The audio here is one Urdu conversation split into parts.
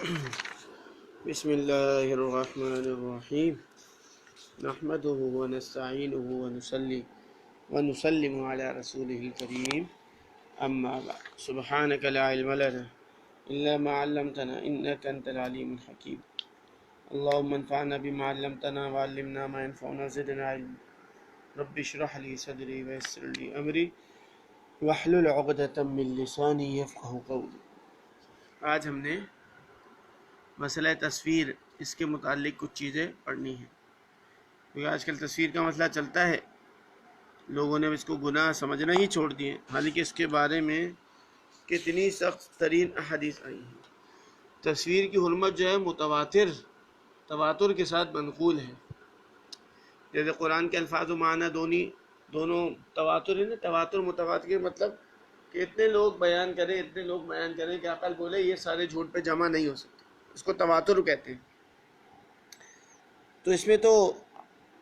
بسم اللہ الرحمن الرحیم نحمدہ ونستعینہ ونسلم علی رسولہ الکریم اما بعد سبحانک لا علم لنا الا ما علمتنا انک انت العلیم الحکیم اللہم انفعنا بما علمتنا وعلمنا ما ينفعنا زدنا علما رب اشرح لی صدری ویسر لی امری واحلل عقدۃ من لسانی یفقہوا قولی۔ آج ہم نے مسئلہ تصویر اس کے متعلق کچھ چیزیں پڑھنی ہیں، کیونکہ آج کل تصویر کا مسئلہ چلتا ہے، لوگوں نے اس کو گناہ سمجھنا ہی چھوڑ دیے، حالانکہ اس کے بارے میں کتنی سخت ترین احادیث آئی ہیں۔ تصویر کی حرمت جو ہے تواتر کے ساتھ منقول ہے، جیسے قرآن کے الفاظ و معنی دونوں تواتر ہے نا۔ تواتر متواتر کے مطلب کہ اتنے لوگ بیان کریں کہ عقل بولے یہ سارے جھوٹ پہ جمع نہیں ہو سکتے، اس کو تواتر کہتے ہیں۔ تو اس میں تو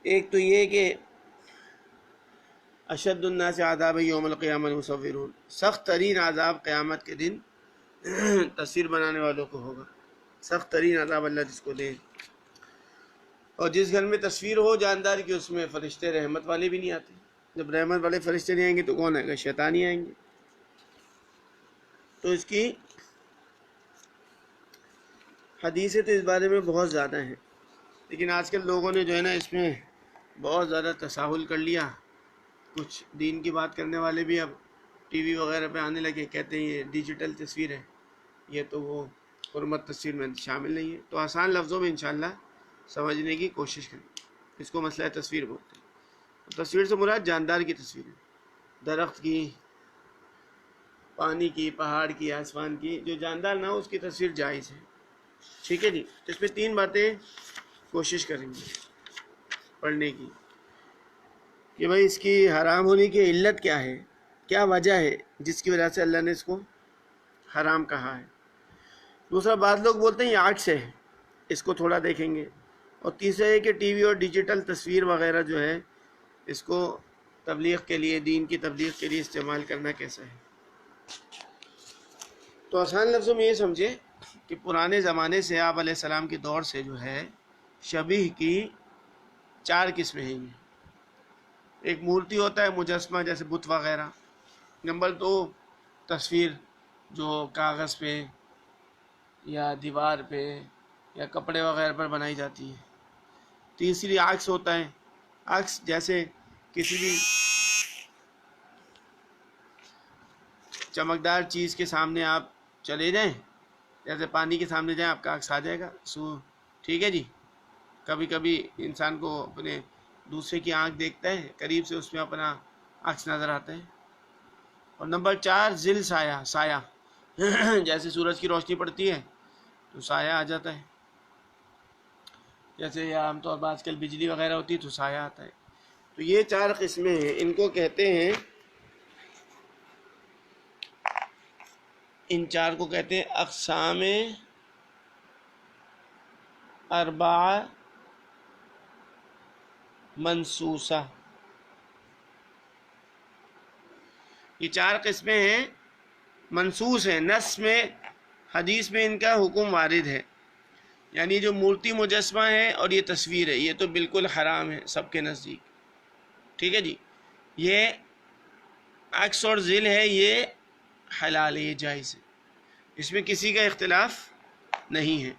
ایک تو یہ کہ اشد الناس عذاب یوم القیامہ المصورون، سخت ترین عذاب قیامت کے دن تصویر بنانے والوں کو ہوگا، سخت ترین عذاب اللہ جس کو دے۔ اور جس گھر میں تصویر ہو جاندار کی، اس میں فرشتے رحمت والے بھی نہیں آتے۔ جب رحمت والے فرشتے نہیں آئیں گے تو کون آئے گا؟ شیطان ہی آئیں گے۔ تو اس کی حدیثیں تو اس بارے میں بہت زیادہ ہیں، لیکن آج کل لوگوں نے جو ہے نا اس میں بہت زیادہ تساہل کر لیا۔ کچھ دین کی بات کرنے والے بھی اب ٹی وی وغیرہ پہ آنے لگے، کہتے ہیں یہ ڈیجیٹل تصویر ہے، یہ تو وہ حرمت تصویر میں شامل نہیں ہے۔ تو آسان لفظوں میں انشاءاللہ سمجھنے کی کوشش کریں، اس کو مسئلہ تصویر بولتے ہیں۔ تصویر سے مراد جاندار کی تصویر ہے، درخت کی، پانی کی، پہاڑ کی، آسمان کی، جو جاندار نہ ہو اس کی تصویر جائز ہے۔ ٹھیک ہے جی، اس میں 3 باتیں کوشش کریں گے پڑھنے کی کہ بھائی اس کی حرام ہونے کی علت کیا ہے، کیا وجہ ہے جس کی وجہ سے اللہ نے اس کو حرام کہا ہے۔ دوسرا، بعض لوگ بولتے ہیں یہ عکس ہے، اس کو تھوڑا دیکھیں گے۔ اور تیسرا یہ کہ ٹی وی اور ڈیجیٹل تصویر وغیرہ جو ہے اس کو تبلیغ کے لیے، دین کی تبلیغ کے لیے استعمال کرنا کیسا ہے۔ تو آسان لفظوں میں یہ سمجھے کہ پرانے زمانے سے آپ علیہ السلام کے دور سے جو ہے شبیہ کی 4 قسمیں ہیں۔ ایک مورتی ہوتا ہے، مجسمہ جیسے بت وغیرہ۔ نمبر 2 تصویر جو کاغذ پہ یا دیوار پہ یا کپڑے وغیرہ پر بنائی جاتی ہے۔ تیسری عکس ہوتا ہے، عکس جیسے کسی بھی چمکدار چیز کے سامنے آپ چلے جائیں، جیسے پانی کے سامنے جائیں آپ کا عکس آ جائے گا۔ ٹھیک ہے جی، کبھی کبھی انسان کو اپنے دوسرے کی آنکھ دیکھتا ہے قریب سے، اس میں اپنا عکس نظر آتا ہے۔ اور نمبر 4 ظل سایہ جیسے سورج کی روشنی پڑتی ہے تو سایہ آ جاتا ہے، جیسے عام طور پر آج کل بجلی وغیرہ ہوتی ہے تو سایہ آتا ہے۔ تو یہ 4 قسمیں ہیں، ان کو کہتے ہیں، ان 4 کو کہتے ہیں اقسام اربعہ منسوسہ۔ یہ 4 قسمیں ہیں، منسوس ہیں، نص میں، حدیث میں ان کا حکم وارد ہے۔ یعنی جو مورتی مجسمہ ہے اور یہ تصویر ہے، یہ تو بالکل حرام ہے سب کے نزدیک۔ ٹھیک ہے جی، یہ عکس اور ظل ہے، یہ حلال ہے، یہ جائز ہے، اس میں کسی کا اختلاف نہیں ہے۔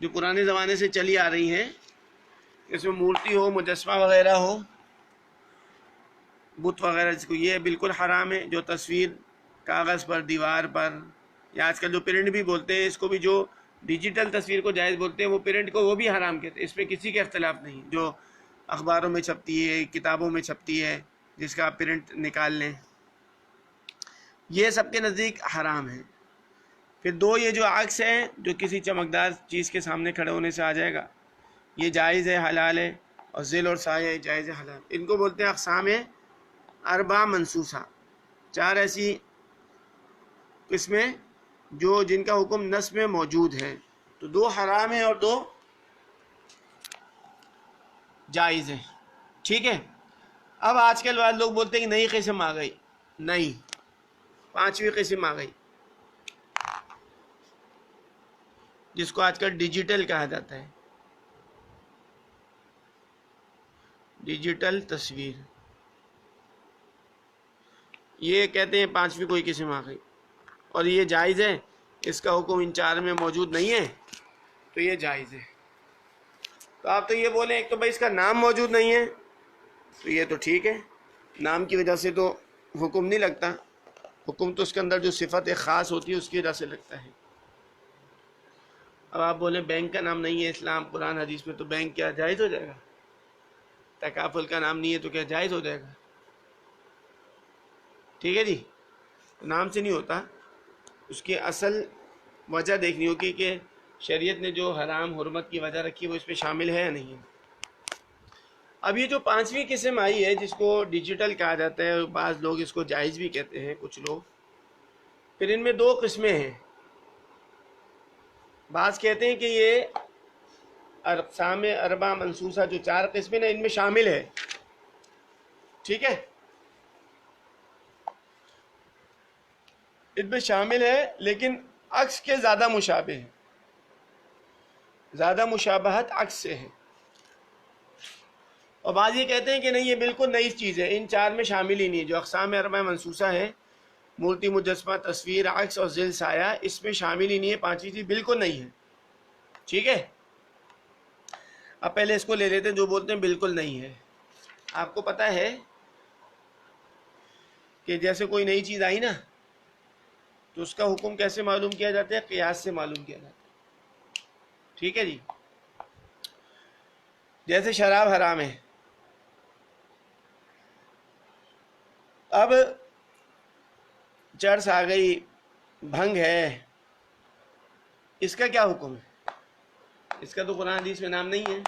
جو پرانے زمانے سے چلی آ رہی ہیں، اس میں مورتی ہو، مجسمہ وغیرہ ہو، بت وغیرہ جس کو، یہ بالکل حرام ہے۔ جو تصویر کاغذ پر، دیوار پر، یا آج کل جو پرنٹ بھی بولتے ہیں اس کو بھی، جو ڈیجیٹل تصویر کو جائز بولتے ہیں، وہ پرنٹ کو وہ بھی حرام کہتے ہیں، اس میں کسی کا اختلاف نہیں۔ جو اخباروں میں چھپتی ہے، کتابوں میں چھپتی ہے، جس کا آپ پرنٹ نکال لیں، یہ سب کے نزدیک حرام ہے۔ پھر 2 یہ جو عکس ہے، جو کسی چمکدار چیز کے سامنے کھڑے ہونے سے آ جائے گا، یہ جائز ہے، حلال ہے۔ اور ظل اور سایہ جائز ہے، حلال۔ ان کو بولتے ہیں اقسام اربع منسوسہ، 4 ایسی قسمیں جو جن کا حکم نص میں موجود ہے۔ تو 2 حرام ہیں اور 2 جائز ہیں۔ ٹھیک ہے، اب آج کل بعض لوگ بولتے ہیں کہ نئی قسم آ گئی، نہیں، 5ویں قسم آ گئی۔ جس کو آج کل ڈیجیٹل کہا جاتا ہے، ڈیجیٹل تصویر، یہ کہتے ہیں پانچویں کوئی قسم آ گئی، اور یہ جائز ہے، اس کا حکم ان چار میں موجود نہیں ہے، تو یہ جائز ہے۔ تو آپ تو یہ بولیں ایک تو بھائی اس کا نام موجود نہیں ہے، تو یہ تو ٹھیک ہے، نام کی وجہ سے تو حکم نہیں لگتا، حکم تو اس کے اندر جو صفت خاص ہوتی ہے اس کی وجہ سے لگتا ہے۔ اب آپ بولیں بینک کا نام نہیں ہے اسلام قرآن حدیث میں، تو بینک کیا جائز ہو جائے گا؟ تکافل کا نام نہیں ہے تو کیا جائز ہو جائے گا؟ ٹھیک ہے جی، نام سے نہیں ہوتا، اس کی اصل وجہ دیکھنی ہوگی کہ شریعت نے جو حرام حرمت کی وجہ رکھی وہ اس پہ شامل ہے یا نہیں ہے۔ اب یہ جو پانچویں قسم آئی ہے جس کو ڈیجیٹل کہا جاتا ہے، بعض لوگ اس کو جائز بھی کہتے ہیں کچھ لوگ، پھر ان میں دو قسمیں ہیں۔ بعض کہتے ہیں کہ یہ اقسام اربع منصوصہ جو چار قسمیں ہیں ان میں شامل ہے، ٹھیک ہے، ان میں شامل ہے، لیکن عکس کے زیادہ مشابہ ہے، زیادہ مشابہت عکس سے ہے۔ اور بعض یہ کہتے ہیں کہ نہیں، یہ بالکل نئی چیز ہے، ان چار میں شامل ہی نہیں ہے، جو اقسام اربع منصوصہ ہے، مورتی مجسمہ تصویر عکس اور ذل سایہ، اس میں شامل ہی نہیں ہے، پانچویں چیز بالکل نہیں ہے، ٹھیک ہے۔ اب پہلے اس کو لے لیتے ہیں جو بولتے ہیں بالکل نہیں ہے۔ آپ کو پتہ ہے کہ جیسے کوئی نئی چیز آئی نا تو اس کا حکم کیسے معلوم کیا جاتا ہے؟ قیاس سے معلوم کیا جاتا ہے، ٹھیک ہے جی۔ جیسے شراب حرام ہے، اب چرس آ گئی، بھنگ ہے، اس کا کیا حکم ہے؟ اس کا تو قرآن حدیث میں نام نہیں ہے،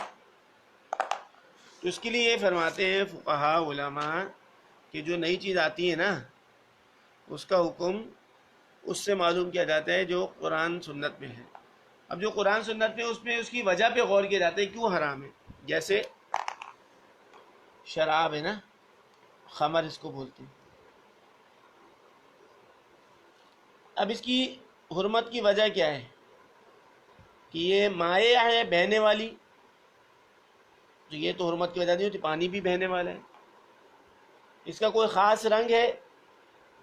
تو اس کے لیے یہ فرماتے ہیں فقہاء علماء کہ جو نئی چیز آتی ہے نا اس کا حکم اس سے معلوم کیا جاتا ہے جو قرآن سنت میں ہے۔ اب جو قرآن سنت میں اس میں اس کی وجہ پہ غور کیا جاتا ہے کیوں حرام ہے۔ جیسے شراب ہے نا، خمر اس کو بولتے ہیں، اب اس کی حرمت کی وجہ کیا ہے کہ یہ مائع ہے بہنے والی، تو یہ تو حرمت کی وجہ نہیں ہوتی، پانی بھی بہنے والا ہے۔ اس کا کوئی خاص رنگ ہے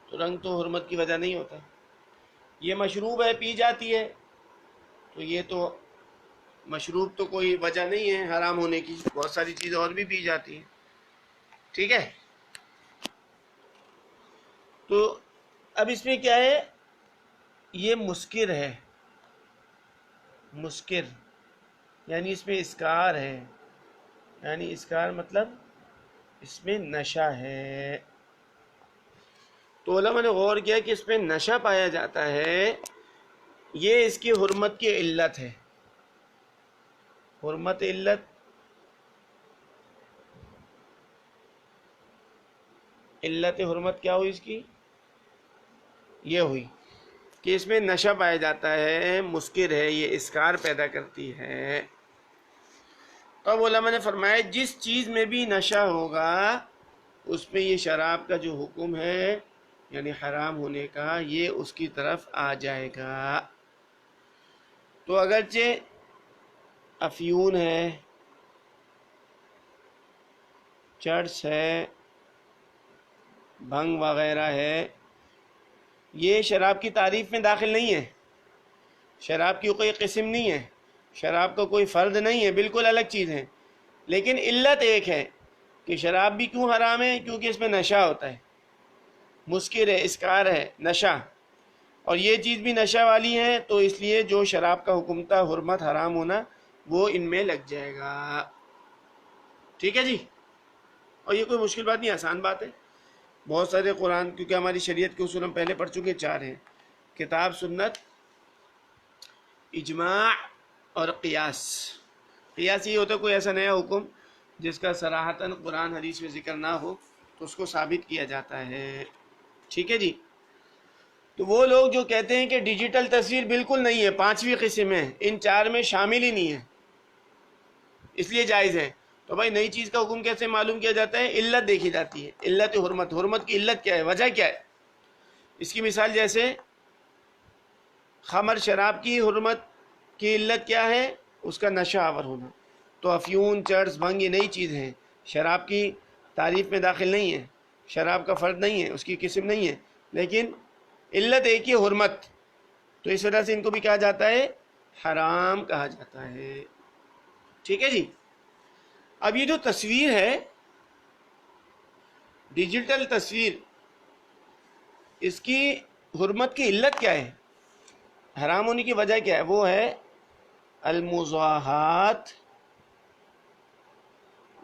تو رنگ تو حرمت کی وجہ نہیں ہوتا۔ یہ مشروب ہے، پی جاتی ہے، تو یہ تو مشروب تو کوئی وجہ نہیں ہے حرام ہونے کی، بہت ساری چیزیں اور بھی پی جاتی ہیں، ٹھیک ہے۔ تو اب اس میں کیا ہے، یہ مسکر ہے، مسکر یعنی اس میں اسکار ہے، یعنی اسکار مطلب اس میں نشہ ہے۔ تو علماء نے غور کیا کہ اس میں نشہ پایا جاتا ہے، یہ اس کی حرمت کی علت ہے۔ حرمت علت حرمت کیا ہوئی اس کی؟ یہ ہوئی کہ اس میں نشہ پایا جاتا ہے، مسکر ہے، یہ اسکار پیدا کرتی ہے۔ تو اب علماء نے فرمایا جس چیز میں بھی نشہ ہوگا اس میں یہ شراب کا جو حکم ہے یعنی حرام ہونے کا یہ اس کی طرف آ جائے گا۔ تو اگرچہ افیون ہے، چرس ہے، بھنگ وغیرہ ہے، یہ شراب کی تعریف میں داخل نہیں ہے، شراب کی کوئی قسم نہیں ہے، شراب کا کوئی فرد نہیں ہے، بالکل الگ چیز ہے، لیکن علت ایک ہے کہ شراب بھی کیوں حرام ہے؟ کیونکہ اس میں نشہ ہوتا ہے، مسکر ہے، اسکار ہے، نشہ، اور یہ چیز بھی نشہ والی ہے، تو اس لیے جو شراب کا حکم تھا حرمت حرام ہونا وہ ان میں لگ جائے گا، ٹھیک ہے جی۔ اور یہ کوئی مشکل بات نہیں، آسان بات ہے، بہت سارے قرآن، کیونکہ ہماری شریعت کے اصول ہم پہلے پڑھ چکے، چار ہیں: کتاب، سنت، اجماع اور قیاس۔ قیاس یہ ہوتا ہے کوئی ایسا نیا حکم جس کا صراحتاً قرآن حدیث میں ذکر نہ ہو تو اس کو ثابت کیا جاتا ہے، ٹھیک ہے جی۔ تو وہ لوگ جو کہتے ہیں کہ ڈیجیٹل تصویر بالکل نہیں ہے، پانچویں قسم ہے، ان چار میں شامل ہی نہیں ہے، اس لیے جائز ہے، تو بھائی نئی چیز کا حکم کیسے معلوم کیا جاتا ہے؟ علت دیکھی جاتی ہے، علت حرمت، حرمت کی علت کیا ہے، وجہ کیا ہے۔ اس کی مثال جیسے خمر، شراب کی حرمت کی علت کیا ہے؟ اس کا نشہ آور ہونا. تو افیون، چرس، بھنگ یہ نئی چیز ہیں، شراب کی تعریف میں داخل نہیں ہے، شراب کا فرد نہیں ہے، اس کی قسم نہیں ہے، لیکن علت ایک ہی حرمت. تو اس وجہ سے ان کو بھی کہا جاتا ہے حرام کہا جاتا ہے. ٹھیک ہے جی. اب یہ جو تصویر ہے، ڈیجیٹل تصویر، اس کی حرمت کی علت کیا ہے، حرام ہونے کی وجہ کیا ہے؟ وہ ہے المضاحات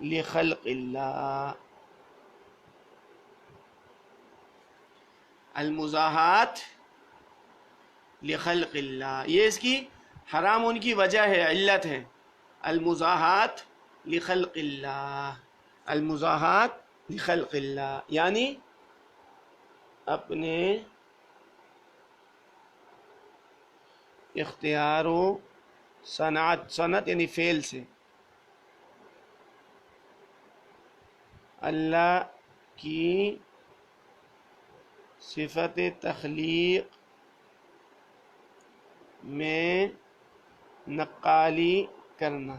لخلق اللہ. المضاحات لخلق اللہ، یہ اس کی حرام ہونے کی وجہ ہے، علت ہے. المضاحات لخلق اللہ، المضاحات لخلق اللہ، یعنی اپنے اختیار و صنعت، صنعت یعنی فعل سے اللہ کی صفت تخلیق میں نقالی کرنا.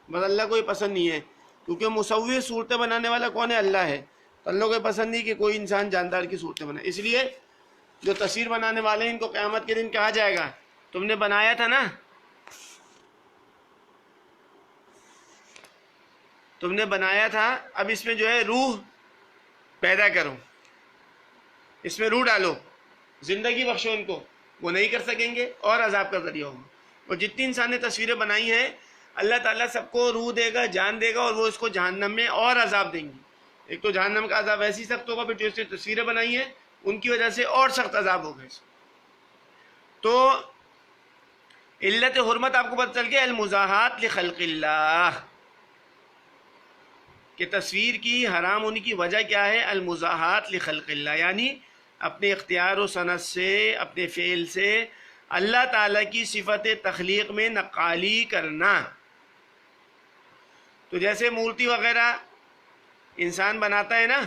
بس اللہ کو یہ پسند نہیں ہے، کیونکہ مصور صورتیں بنانے والا کون ہے؟ اللہ ہے. تو اللہ کو یہ پسند نہیں کہ کوئی انسان جاندار کی صورتیں بنائے. اس لیے جو تصویر بنانے والے ہیں ان کو قیامت کے دن کہا جائے گا تم نے بنایا تھا نا، تم نے بنایا تھا، اب اس میں جو ہے روح پیدا کرو، اس میں روح ڈالو، زندگی بخشو ان کو. وہ نہیں کر سکیں گے اور عذاب کا ذریعہ ہوگا. اور جتنی انسان نے تصویریں بنائی ہیں اللہ تعالیٰ سب کو روح دے گا، جان دے گا، اور وہ اس کو جہنم میں اور عذاب دیں گی. ایک تو جہنم کا عذاب ایسی سخت ہوگا، پھر جو اس نے تصویریں بنائی ہیں ان کی وجہ سے اور سخت عذاب ہوگا. تو علت حرمت آپ کو پتہ چل گیا، المضاحات لخلق اللہ، کہ تصویر کی حرام ہونے کی وجہ کیا ہے؟ المضاحات لخلق اللہ، یعنی اپنے اختیار و صنعت سے، اپنے فعل سے اللہ تعالیٰ کی صفت تخلیق میں نقالی کرنا. تو جیسے مورتی وغیرہ انسان بناتا ہے نا،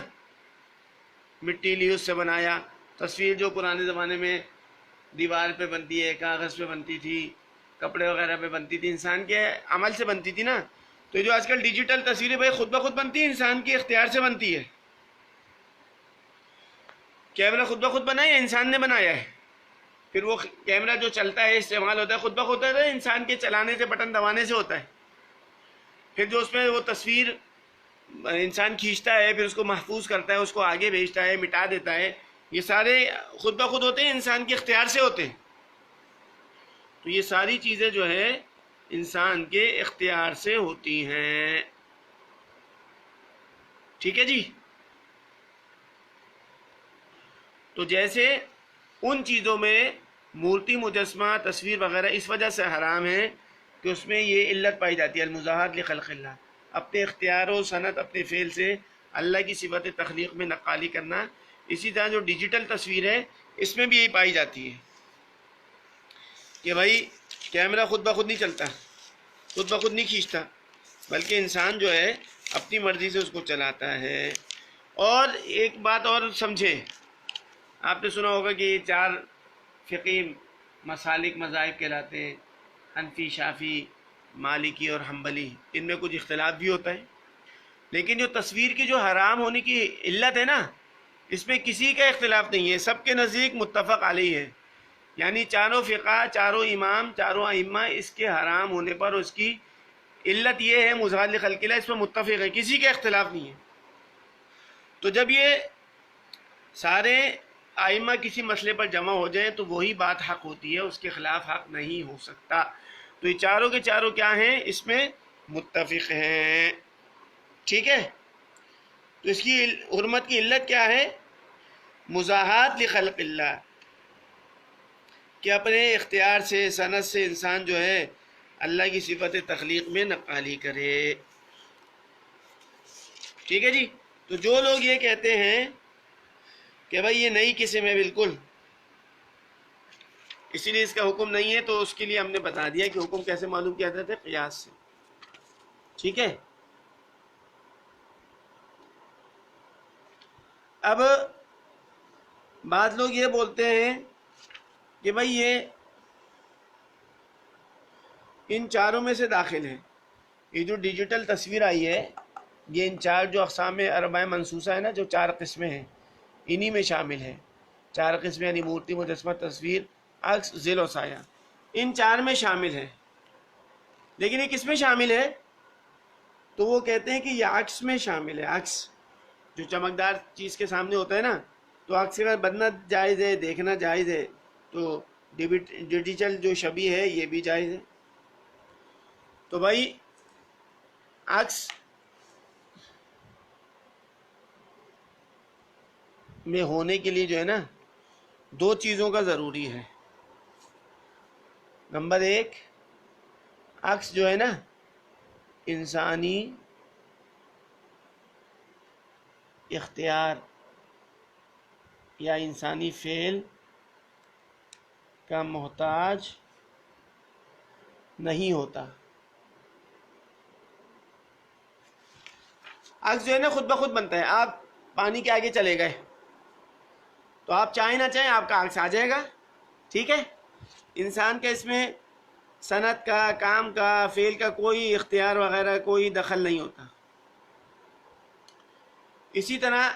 مٹی لی اس سے بنایا. تصویر جو پرانے زمانے میں دیوار پہ بنتی ہے، کاغذ پہ بنتی تھی، کپڑے وغیرہ پہ بنتی تھی، انسان کے عمل سے بنتی تھی نا. تو جو آج کل ڈیجیٹل تصویریں بھائی خود بخود بنتی ہیں، انسان کے اختیار سے بنتی ہے. کیمرہ خود بخود بنا ہے یا انسان نے بنایا ہے؟ پھر وہ کیمرہ جو چلتا ہے، استعمال ہوتا ہے، خود بخود ہوتا ہے، انسان کے چلانے سے، بٹن دبانے سے ہوتا ہے. پھر جو اس میں وہ تصویر انسان کھینچتا ہے، پھر اس کو محفوظ کرتا ہے، اس کو آگے بھیجتا ہے، مٹا دیتا ہے، یہ سارے خود بخود ہوتے ہیں، انسان کے اختیار سے ہوتے ہیں. تو یہ ساری چیزیں جو ہے انسان کے اختیار سے ہوتی ہیں. ٹھیک ہے جی. تو جیسے ان چیزوں میں مورتی، مجسمہ، تصویر وغیرہ اس وجہ سے حرام ہے کہ اس میں یہ علت پائی جاتی ہے، المضاحات لخلق اللہ، اپنے اختیار و صنعت، اپنے فعل سے اللہ کی صفت تخلیق میں نقالی کرنا. اسی طرح جو ڈیجیٹل تصویر ہے اس میں بھی یہی پائی جاتی ہے کہ بھائی کیمرہ خود بخود نہیں چلتا، خود بخود نہیں کھینچتا، بلکہ انسان جو ہے اپنی مرضی سے اس کو چلاتا ہے. اور ایک بات اور سمجھے، آپ نے سنا ہوگا کہ یہ 4 فقہی مسالک مذاہب کہلاتے ہیں، حنفی، شافعی، مالکی اور حنبلی. ان میں کچھ اختلاف بھی ہوتا ہے، لیکن جو تصویر کی جو حرام ہونے کی علت ہے نا، اس میں کسی کا اختلاف نہیں ہے، سب کے نزدیک متفق علیہ ہے. یعنی چاروں فقہ، چاروں امام، چاروں ائمہ اس کے حرام ہونے پر اس کی علت یہ ہے مضاحات لخلق اللہ، اس پر متفق ہے، کسی کا اختلاف نہیں ہے. تو جب یہ سارے ائمہ کسی مسئلے پر جمع ہو جائیں تو وہی بات حق ہوتی ہے، اس کے خلاف حق نہیں ہو سکتا. تو یہ چاروں کے چاروں کیا ہیں؟ اس میں متفق ہیں. ٹھیک ہے. تو اس کی حرمت کی علت کیا ہے؟ مضاحات لخلق اللہ، کہ اپنے اختیار سے، صنعت سے انسان جو ہے اللہ کی صفت تخلیق میں نقالی کرے. ٹھیک ہے جی. تو جو لوگ یہ کہتے ہیں کہ بھائی یہ نئی قسم ہے بالکل، اسی لیے اس کا حکم نہیں ہے، تو اس کے لیے ہم نے بتا دیا کہ حکم کیسے معلوم کیا جاتا ہے؟ قیاس سے. ٹھیک ہے. اب بعض لوگ یہ بولتے ہیں کہ بھائی یہ ان چاروں میں سے داخل ہے. یہ جو ڈیجیٹل تصویر آئی ہے یہ ان چار جو اقسام اربع منصوصہ ہے نا، جو چار قسمیں ہیں انہی میں شامل ہے. چار قسمیں یعنی مورتی، مجسمہ، تصویر، عکس، ذیل و سایہ، ان چار میں شامل ہے. لیکن یہ کس میں شامل ہے؟ تو وہ کہتے ہیں کہ یہ عکس میں شامل ہے. عکس جو چمکدار چیز کے سامنے ہوتا ہے نا، تو عکس کا بننا جائز ہے، دیکھنا جائز ہے. تو ڈیجیٹل جو شبیہ ہے یہ بھی جائز ہے. تو بھائی عکس میں ہونے کے لیے جو ہے نا دو چیزوں کا ضروری ہے. نمبر ایک، عکس جو ہے نا انسانی اختیار یا انسانی فعل کا محتاج نہیں ہوتا. عکس جو ہے نا خود بخود بنتا ہے. آپ پانی کے آگے چلے گئے تو آپ چاہیں نہ چاہیں آپ کا عکس آ جائے گا. ٹھیک ہے، انسان کا اس میں صنعت کا، کام کا، فعل کا کوئی اختیار وغیرہ کوئی دخل نہیں ہوتا. اسی طرح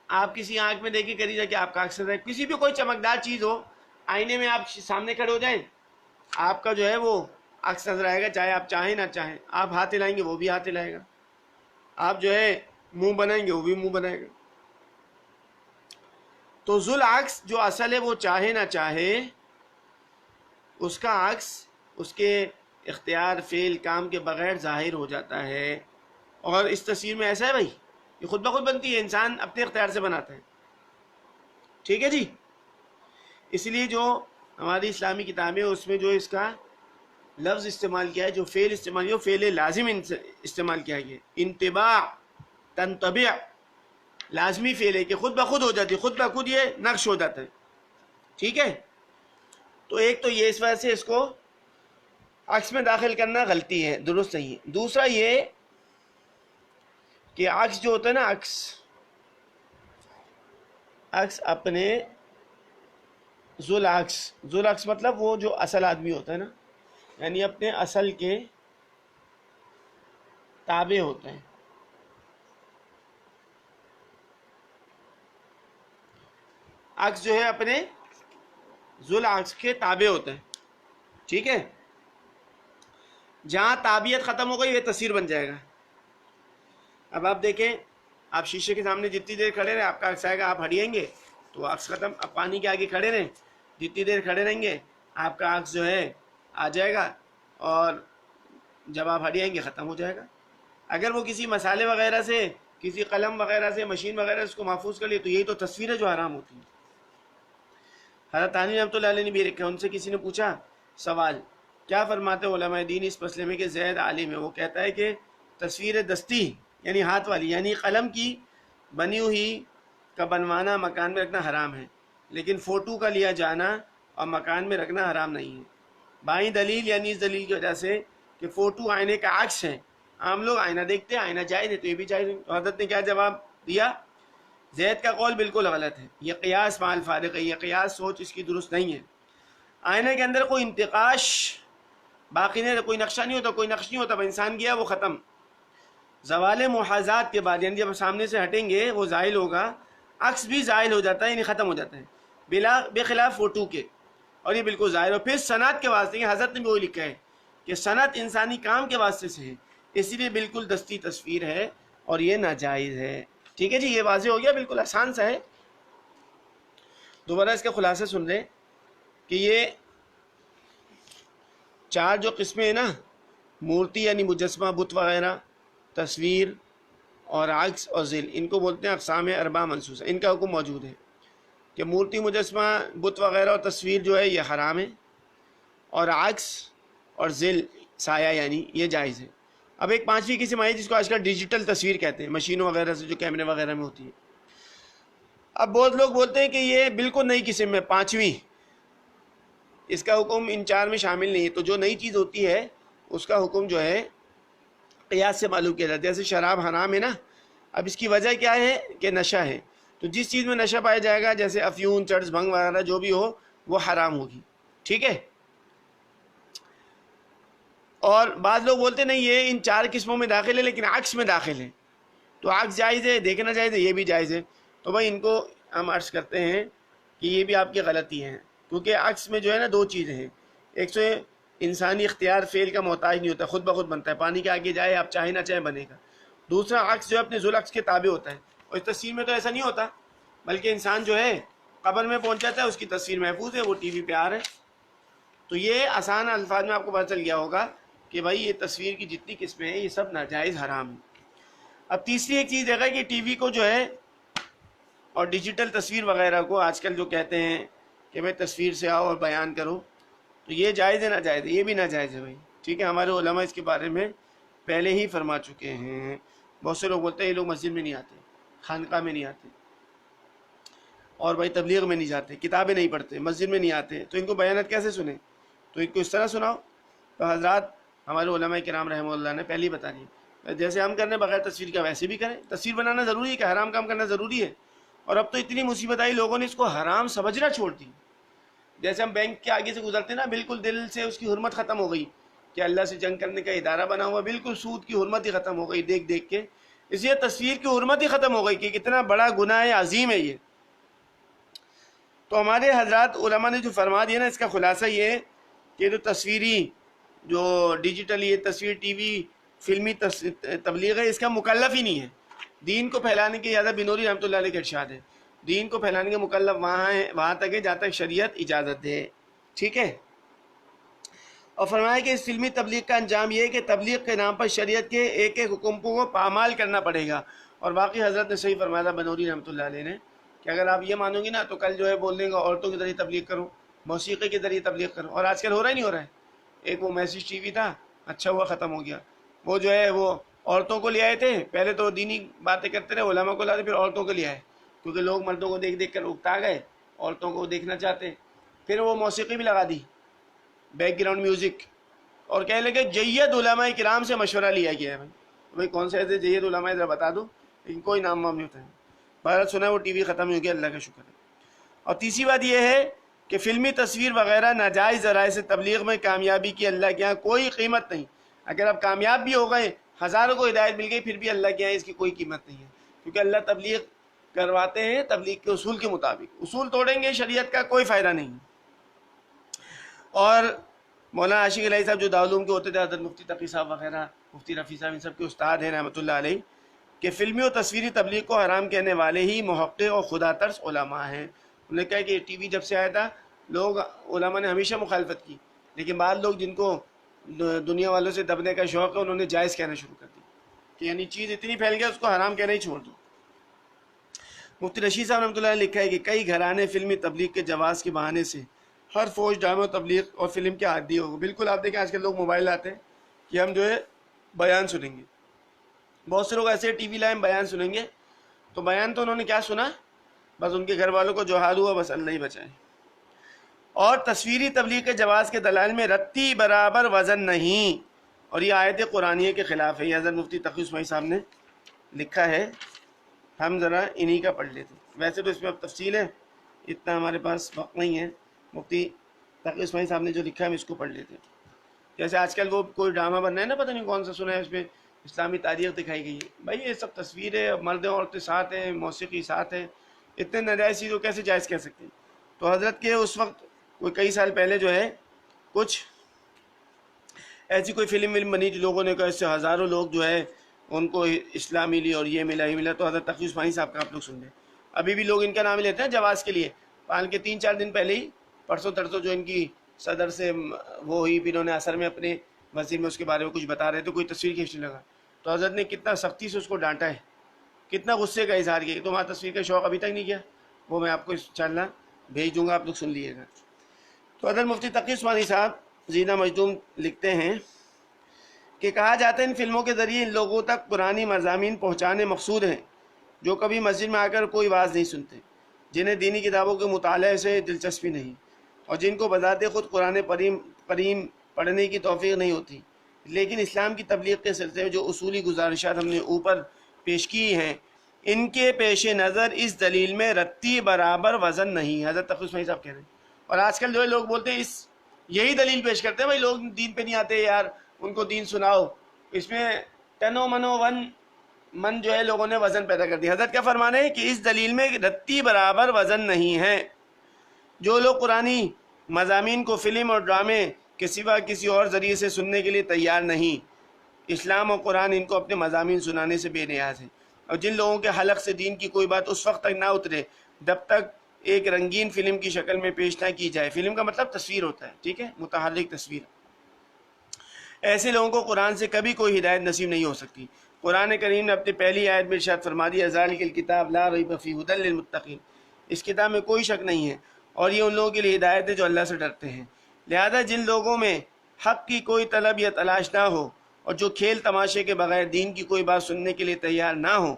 آپ کسی آنکھ میں دیکھیں کری جا کہ آپ کا عکس ہے. کسی بھی کوئی چمکدار چیز ہو، آئینے میں آپ سامنے کھڑے ہو جائیں آپ کا جو ہے وہ عکس نظر آئے گا، چاہے آپ چاہیں نہ چاہیں. آپ ہاتھ ہلائیں گے وہ بھی ہاتھ ہلائے گا، آپ جو ہے منہ بنائیں گے وہ بھی منہ بنائے گا. تو ذل عکس جو اصل ہے وہ چاہے نہ چاہے اس کا عکس اس کے اختیار، فعل، کام کے بغیر ظاہر ہو جاتا ہے. اور اس تصویر میں ایسا ہے بھائی یہ خود بخود بنتی ہے، انسان اپنے اختیار سے بناتا ہے. ٹھیک ہے جی. اس لیے جو ہماری اسلامی کتابیں اس میں جو اس کا لفظ استعمال کیا ہے، جو فعل استعمال کیا ہے، وہ فعل لازم استعمال کیا ہے. انطباع، تنطبع، لازمی فعل ہے کہ خود بخود ہو جاتی ہے، خود بخود یہ نقش ہو جاتا ہے. ٹھیک ہے. تو ایک تو یہ اس وجہ سے اس کو عکس میں داخل کرنا غلطی ہے، درست نہیں ہے. دوسرا یہ کہ عکس جو ہوتا ہے نا، عکس اپنے ذل عکس مطلب وہ جو اصل آدمی ہوتا ہے نا، یعنی اپنے اصل کے تابع ہوتے ہیں. عکس جو ہے اپنے ذل عکس کے تابع ہوتے ہیں. ٹھیک ہے. جہاں تابعیت ختم ہو گئی یہ تصویر بن جائے گا. اب آپ دیکھیں، آپ شیشے کے سامنے جتنی دیر کھڑے رہیں آپ کا عکس آئے گا، آپ ہٹیں گے تو عکس ختم. اب پانی کے آگے کھڑے رہیں، جتنی دیر کھڑے رہیں گے آپ کا عکس جو ہے آ جائے گا، اور جب آپ ہٹیں گے ختم ہو جائے گا. اگر وہ کسی مسالے وغیرہ سے، کسی قلم وغیرہ سے، مشین وغیرہ سے اس کو محفوظ کر لیے تو یہی تو تصویر ہے جو حرام ہوتی ہے. حضرت ثانی رحمۃ اللہ علیہ نے بھی رکھا. ان سے کسی نے پوچھا سوال، کیا فرماتے علماء دین اس مسئلے میں کہ زید عالم ہے؟ وہ کہتا ہے کہ تصویر دستی یعنی ہاتھ والی، یعنی قلم کی بنی ہوئی کا بنوانا مکان میں رکھنا حرام ہے، لیکن فوٹو کا لیا جانا اور مکان میں رکھنا حرام نہیں ہے. بائیں دلیل یعنی اس دلیل کی وجہ سے کہ فوٹو آئینے کا عکس ہے. عام لوگ آئینہ دیکھتے ہیں، آئینہ جائز ہے تو یہ بھی جائز ہے. تو حضرت نے کیا جواب دیا؟ زید کا قول بالکل غلط ہے، یہ قیاس مع الفارق ہے، یہ قیاس سوچ اس کی درست نہیں ہے. آئینے کے اندر کوئی انتقاش باقی نہیں، کوئی نقشہ نہیں ہوتا، کوئی نقش نہیں ہوتا. انسان گیا وہ ختم. زوال محاذات کے بعد یعنی جب سامنے سے ہٹیں گے وہ زائل ہوگا، عکس بھی زائل ہو جاتا ہے، یعنی ختم ہو جاتا ہے بخلاف فوٹو کے. اور یہ بالکل ظاہر. اور پھر صنعت کے واسطے، حضرت نے بھی وہی لکھا ہے کہ صنعت انسانی کام کے واسطے سے ہے، اسی لیے بالکل دستی تصویر ہے اور یہ ناجائز ہے. ٹھیک ہے جی. یہ واضح ہو گیا، بالکل آسان سا ہے. دوبارہ اس کا خلاصہ سن لیں کہ یہ چار جو قسمیں ہیں نا، مورتی یعنی مجسمہ، بت وغیرہ، تصویر اور عکس اور ذل، ان کو بولتے ہیں اقسام اربع منصوصہ. ان کا حکم موجود ہے کہ مورتی، مجسمہ، بت وغیرہ اور تصویر جو ہے یہ حرام ہے، اور عکس اور ذل، سایہ یعنی یہ جائز ہے. اب ایک پانچویں قسم آئی جس کو آج کل ڈیجیٹل تصویر کہتے ہیں، مشینوں وغیرہ سے جو کیمرے وغیرہ میں ہوتی ہے. اب بہت لوگ بولتے ہیں کہ یہ بالکل نئی قسم ہے، پانچویں، اس کا حکم ان چار میں شامل نہیں ہے. تو جو نئی چیز ہوتی ہے اس کا حکم جو ہے قیاس سے معلوم کیا جاتا ہے. جیسے شراب حرام ہے نا، اب اس کی وجہ کیا ہے کہ نشہ ہے. تو جس چیز میں نشہ پایا جائے گا، جیسے افیون، چرس، بھنگ وغیرہ جو بھی ہو، وہ حرام ہوگی. ٹھیک ہے. اور بعض لوگ بولتے نہیں یہ ان 4 قسموں میں داخل ہے لیکن عکس میں داخل ہے، تو عکس جائز ہے، دیکھنا جائز ہے، یہ بھی جائز ہے. تو بھائی ان کو ہم عرض کرتے ہیں کہ یہ بھی آپ کی غلطی ہے، کیونکہ عکس میں جو ہے نا 2 چیزیں ہیں. ایک تو انسانی اختیار فعل کا محتاج نہیں ہوتا، خود بخود بنتا ہے، پانی کے آگے جائے آپ چاہے نہ چاہے بنے گا. دوسرا عکس جو ہے اپنے ذوالعکس کے تابع ہوتا ہے، اور اس تصویر میں تو ایسا نہیں ہوتا، بلکہ انسان جو ہے قبر میں پہنچ جاتا ہے، اس کی تصویر محفوظ ہے، وہ ٹی وی پہ آ رہا ہے. تو یہ آسان الفاظ میں آپ کو پتہ چل گیا ہوگا کہ بھائی یہ تصویر کی جتنی قسمیں ہیں یہ سب ناجائز حرام ہیں. اب تیسری ایک چیز دیکھا کہ ٹی وی کو جو ہے اور ڈیجیٹل تصویر وغیرہ کو آج کل جو کہتے ہیں کہ بھائی تصویر سے آؤ اور بیان کرو، تو یہ جائز ہے ناجائز ہے؟ یہ بھی ناجائز ہے بھائی. ٹھیک ہے، ہمارے علماء اس کے بارے میں پہلے ہی فرما چکے ہیں. بہت سے لوگ بولتے ہیں یہ لوگ مسجد میں نہیں آتے، خانقاہ میں نہیں آتے، اور بھائی تبلیغ میں نہیں جاتے، کتابیں نہیں پڑھتے، مسجد میں نہیں آتے، تو ان کو بیانات کیسے سنیں؟ تو ان کو اس طرح سناؤ. تو حضرات ہمارے علماء کرام رحمہ اللہ نے پہلے ہی بتا دیا، جیسے ہم کرنے بغیر تصویر کا ویسے بھی کریں. تصویر بنانا ضروری ہے کہ حرام کام کرنا ضروری ہے؟ اور اب تو اتنی مصیبت آئی لوگوں نے اس کو حرام سمجھنا چھوڑ دی. جیسے ہم بینک کے آگے سے گزرتے نا، بالکل دل سے اس کی حرمت ختم ہو گئی کہ اللہ سے جنگ کرنے کا ادارہ بنا ہوا، بالکل سود کی حرمت ہی ختم ہو گئی دیکھ دیکھ کے. اس لیے تصویر کی حرمت ہی ختم ہو گئی کہ کتنا بڑا گناہ عظیم ہے یہ. تو ہمارے حضرات علماء نے جو فرما دیا نا، اس کا خلاصہ یہ ہے کہ جو تصویری جو ڈیجیٹل یہ تصویر ٹی وی فلمی تبلیغ ہے، اس کا مکلف ہی نہیں ہے. دین کو پھیلانے کے زیادہ بنوری رحمۃ اللہ علیہ کا ارشاد ہے، دین کو پھیلانے کے مکلف وہاں تک ہے جہاں تک شریعت اجازت دے. ٹھیک ہے. اور فرمایا کہ اس فلمی تبلیغ کا انجام یہ ہے کہ تبلیغ کے نام پر شریعت کے ایک ایک حکم کو پامال کرنا پڑے گا. اور باقی حضرت نے صحیح فرمایا تھا بنوری رحمۃ اللہ علیہ نے کہ اگر آپ یہ مانو گی نا تو کل جو ہے بول دیں گے عورتوں کے ذریعے تبلیغ کرو، موسیقی کے ذریعے تبلیغ کرو. اور آج کل ہو رہا ہی نہیں ہو رہا ہے. ایک وہ میسج ٹی وی تھا، اچھا ہوا ختم ہو گیا. وہ جو ہے وہ عورتوں کو لے آئے تھے، پہلے تو دینی باتیں کرتے رہے، علماء کو لاتے، پھر عورتوں کو لے آئے کیونکہ لوگ مردوں کو دیکھ دیکھ کر اکتا گئے، عورتوں کو دیکھنا چاہتے. پھر وہ موسیقی بھی لگا دی، بیک گراؤنڈ میوزک، اور کہنے لگے جید علماء کرام سے مشورہ لیا گیا ہے. بھائی کون سے ایسے جید علماء ذرا بتا دو، لیکن کوئی نام وام نہیں ہوتا ہے. بھارت سنا ہے وہ ٹی وی ختم ہو گیا، اللہ کا شکر ہے. اور تیسری بات یہ ہے کہ فلمی تصویر وغیرہ ناجائز ذرائع سے تبلیغ میں کامیابی کی اللہ کے یہاں کوئی قیمت نہیں. اگر آپ کامیاب بھی ہو گئے، ہزاروں کو ہدایت مل گئی، پھر بھی اللہ کے یہاں اس کی کوئی قیمت نہیں ہے، کیونکہ اللہ تبلیغ کرواتے ہیں تبلیغ کے اصول کے مطابق. اصول توڑیں گے شریعت کا کوئی فائدہ نہیں. اور مولانا عاشق الہی صاحب جو دارالعلوم کے ہوتے تھے، حضرت مفتی تقی صاحب وغیرہ، مفتی رفیع صاحب، ان سب کے استاد ہیں رحمۃ اللہ علیہ، کہ فلمی اور تصویری تبلیغ کو حرام کہنے والے ہی محقق اور خدا ترس علماء ہیں. انہوں نے کہا کہ ٹی وی جب سے آیا تھا لوگ علماء نے ہمیشہ مخالفت کی، لیکن بعض لوگ جن کو دنیا والوں سے دبنے کا شوق ہے انہوں نے جائز کہنا شروع کر دی کہ یعنی چیز اتنی پھیل گیا اس کو حرام کہنا ہی چھوڑ دو. مفتی رشید صاحب رحمۃ اللہ نے لکھا ہے کہ کئی گھرانے فلمی تبلیغ کے جواز کے بہانے سے ہر فوج ڈرامہ تبلیغ اور فلم کے عادی ہو گئے. بالکل آپ دیکھیں آج کل لوگ موبائل لاتے ہیں کہ ہم جو ہے بیان سنیں گے. بہت سے لوگ ایسے ٹی وی لائیں بیان سنیں گے، تو بیان تو انہوں نے کیا سنا، بس ان کے گھر والوں کو جو حال ہوا بس اللہ ہی بچائے. اور تصویری تبلیغ کے جواز کے دلائل میں رتی برابر وزن نہیں، اور یہ آیت قرآنیہ کے خلاف ہے. یہ حضرت مفتی تقی اسماعیل صاحب نے لکھا ہے، ہم ذرا انہی کا پڑھ لیتے. ویسے تو اس میں اب تفصیل ہے، اتنا ہمارے پاس وقت نہیں ہے. مفتی تقی اسماعیل صاحب نے جو لکھا ہے ہم اس کو پڑھ لیتے. جیسے آج کل وہ کوئی ڈرامہ بن رہا ہے نا، پتہ نہیں کون سا سنا ہے، اس میں اسلامی تاریخ دکھائی گئی ہے. بھائی یہ سب تصویریں، مرد عورتیں ساتھ ہیں، موسیقی ساتھ ہے، اتنے ناجائز چیزوں کیسے جائز کہہ سکتے ہیں؟ تو حضرت کے اس وقت کوئی کئی سال پہلے جو ہے کچھ ایسی کوئی فلم بنی تھی، لوگوں نے کہا اس سے ہزاروں لوگ جو ہے ان کو اسلام ملی اور یہ ملا یہ ملا. تو حضرت تقی عثمانی صاحب کا آپ لوگ سن لیں. ابھی بھی لوگ ان کا نام لیتے ہیں جواز کے لیے. پال کے 3-4 دن پہلے ہی پرسوں ترسوں جو ان کی صدر سے وہ ہوئی، پھر انہوں نے اثر میں اپنے وزیر میں اس کے بارے میں کچھ بتا رہے تھے، کوئی تصویر کھینچنے لگا تو حضرت نے کتنا سختی سے اس کو ڈانٹا ہے، کتنا غصے کا اظہار کیا. تو وہاں تصویر کا شوق ابھی تک نہیں کیا، وہ میں آپ کو انشاءاللہ بھیج دوں گا، آپ لوگ سن لیے گا. تو حضرت مفتی تقی عثمانی صاحب زینہ مجدوم لکھتے ہیں کہ کہا جاتا ہے ان فلموں کے ذریعے ان لوگوں تک قرآنی مضامین پہنچانے مقصود ہیں جو کبھی مسجد میں آ کر کوئی واعظ نہیں سنتے، جنہیں دینی کتابوں کے مطالعے سے دلچسپی نہیں، اور جن کو بذات خود قرآن کریم پڑھنے کی توفیق نہیں ہوتی، لیکن اسلام کی تبلیغ کے سلسلے میں جو اصولی گزارشات ہم نے اوپر پیش کی ہیں ان کے پیش نظر اس دلیل میں رتی برابر وزن نہیں. حضرت تقی عثمانی صاحب کہہ رہے ہیں. اور آج کل جو ہے لوگ بولتے ہیں یہی دلیل پیش کرتے ہیں، بھائی لوگ دین پہ نہیں آتے یار، ان کو دین سناؤ. اس میں ٹنو منو ون من جو ہے لوگوں نے وزن پیدا کر دیا. حضرت کیا فرمانا ہے کہ اس دلیل میں رتی برابر وزن نہیں ہے. جو لوگ قرآنی مضامین کو فلم اور ڈرامے کے سوا کسی اور ذریعے سے سننے کے لیے تیار نہیں، اسلام اور قرآن ان کو اپنے مضامین سنانے سے بے نیاز ہے. اور جن لوگوں کے حلق سے دین کی کوئی بات اس وقت تک نہ اترے جب تک ایک رنگین فلم کی شکل میں پیش نہ کی جائے. فلم کا مطلب تصویر ہوتا ہے، ٹھیک ہے، متحرک تصویر. ایسے لوگوں کو قرآن سے کبھی کوئی ہدایت نصیب نہیں ہو سکتی. قرآن کریم نے اپنی پہلی آیت میں ارشاد فرما دیا ذالک الکتاب لا ریب فیہ ھدی للمتقین، اس کتاب میں کوئی شک نہیں ہے اور یہ ان لوگوں کے لیے ہدایت ہے جو اللہ سے ڈرتے ہیں. لہذا جن لوگوں میں حق کی کوئی طلب یا تلاش نہ ہو اور جو کھیل تماشے کے بغیر دین کی کوئی بات سننے کے لیے تیار نہ ہو،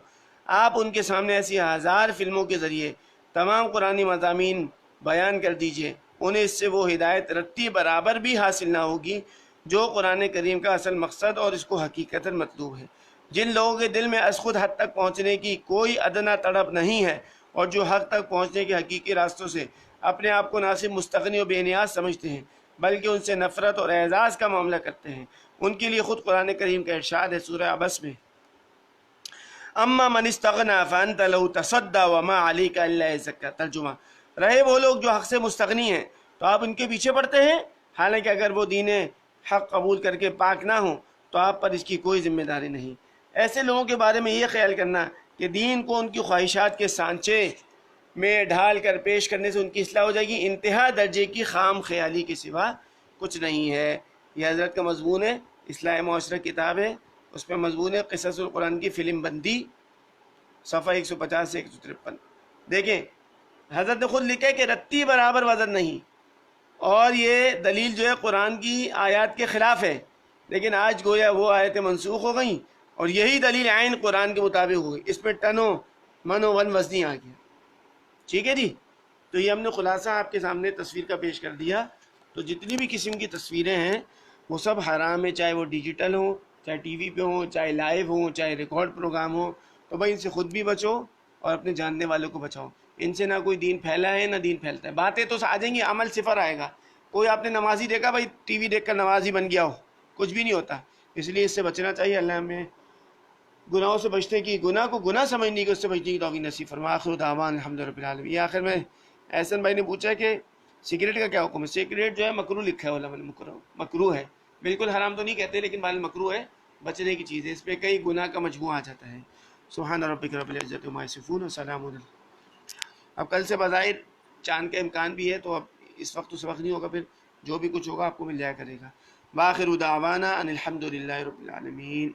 آپ ان کے سامنے ایسی ہزار فلموں کے ذریعے تمام قرآنی مضامین بیان کر دیجئے. انہیں اس سے وہ ہدایت رتی برابر بھی حاصل نہ ہوگی جو قرآن کریم کا اصل مقصد اور اس کو حقیقتاً مطلوب ہے. جن لوگوں کے دل میں از خود حق تک پہنچنے کی کوئی ادنا تڑپ نہیں ہے اور جو حق تک پہنچنے کے حقیقی راستوں سے اپنے آپ کو نہ صرف مستغنی و بے نیاز سمجھتے ہیں بلکہ ان سے نفرت اور اعزاز کا معاملہ کرتے ہیں، ان کے لیے خود قرآن کریم کا ارشاد ہے سورہ عبس میں اما من استغنی فانت لہ تصدی وما علیک الا یزکا. ترجمہ، رہے وہ لوگ جو حق سے مستغنی ہیں تو آپ ان کے پیچھے پڑتے ہیں، حالانکہ اگر وہ دین حق قبول کر کے پاک نہ ہوں تو آپ پر اس کی کوئی ذمہ داری نہیں. ایسے لوگوں کے بارے میں یہ خیال کرنا کہ دین کو ان کی خواہشات کے سانچے میں ڈھال کر پیش کرنے سے ان کی اصلاح ہو جائے گی، انتہا درجے کی خام خیالی کے سوا کچھ نہیں ہے. یہ حضرت کا مضمون ہے، اصلاح معاشرہ کتاب ہے، اس میں مضمون ہے قصص القرآن کی فلم بندی، صفحہ 150 سے 153. دیکھیں حضرت نے خود لکھا ہے کہ رتی برابر وزن نہیں، اور یہ دلیل جو ہے قرآن کی آیات کے خلاف ہے، لیکن آج گویا وہ آیتیں منسوخ ہو گئیں اور یہی دلیل عین قرآن کے مطابق ہو گئی. اس میں ٹنو منو ون وزنی آ گیا. ٹھیک ہے جی، تو یہ ہم نے خلاصہ آپ کے سامنے تصویر کا پیش کر دیا. تو جتنی بھی قسم کی تصویریں ہیں وہ سب حرام ہے، چاہے وہ ڈیجیٹل ہوں، چاہے ٹی وی پہ ہوں، چاہے لائیو ہوں، چاہے ریکارڈ پروگرام ہوں. تو بھائی ان سے خود بھی بچو اور اپنے جاننے والوں کو بچاؤ. ان سے نہ کوئی دین پھیلا ہے نہ دین پھیلتا ہے. باتیں تو آ جائیں گی، عمل صفر آئے گا. کوئی آپ نے نمازی دیکھا بھائی ٹی وی دیکھ کر نمازی بن گیا ہو؟ کچھ بھی نہیں ہوتا. اس لیے اس سے بچنا چاہیے. اللہ ہمیں گناہوں سے بچنے کی، گناہ کو گناہ سمجھنے کی، اس سے بچنے کی توفیق نصیب فرما. آخر دعوان الحمد للہ رب العالمین. یہ آخر میں احسن بھائی نے پوچھا کہ سگریٹ کا کیا حکم ہے. سگریٹ جو ہے مکروہ لکھا ہے علماء نے، مکروہ ہے، بالکل حرام تو نہیں کہتے لیکن بال مکروہ ہے، بچنے کی چیز ہے. اس پہ کئی گناہ کا مجموعہ آ جاتا ہے. سبحان ربک رب العزت عما یصفون وسلام علیہ. اب کل سے بظاہر چاند کا امکان بھی ہے، تو اب اس وقت نہیں ہوگا، پھر جو بھی کچھ ہوگا آپ کو مل جایا کرے گا. وآخر دعوانا ان الحمد للہ رب العالمین.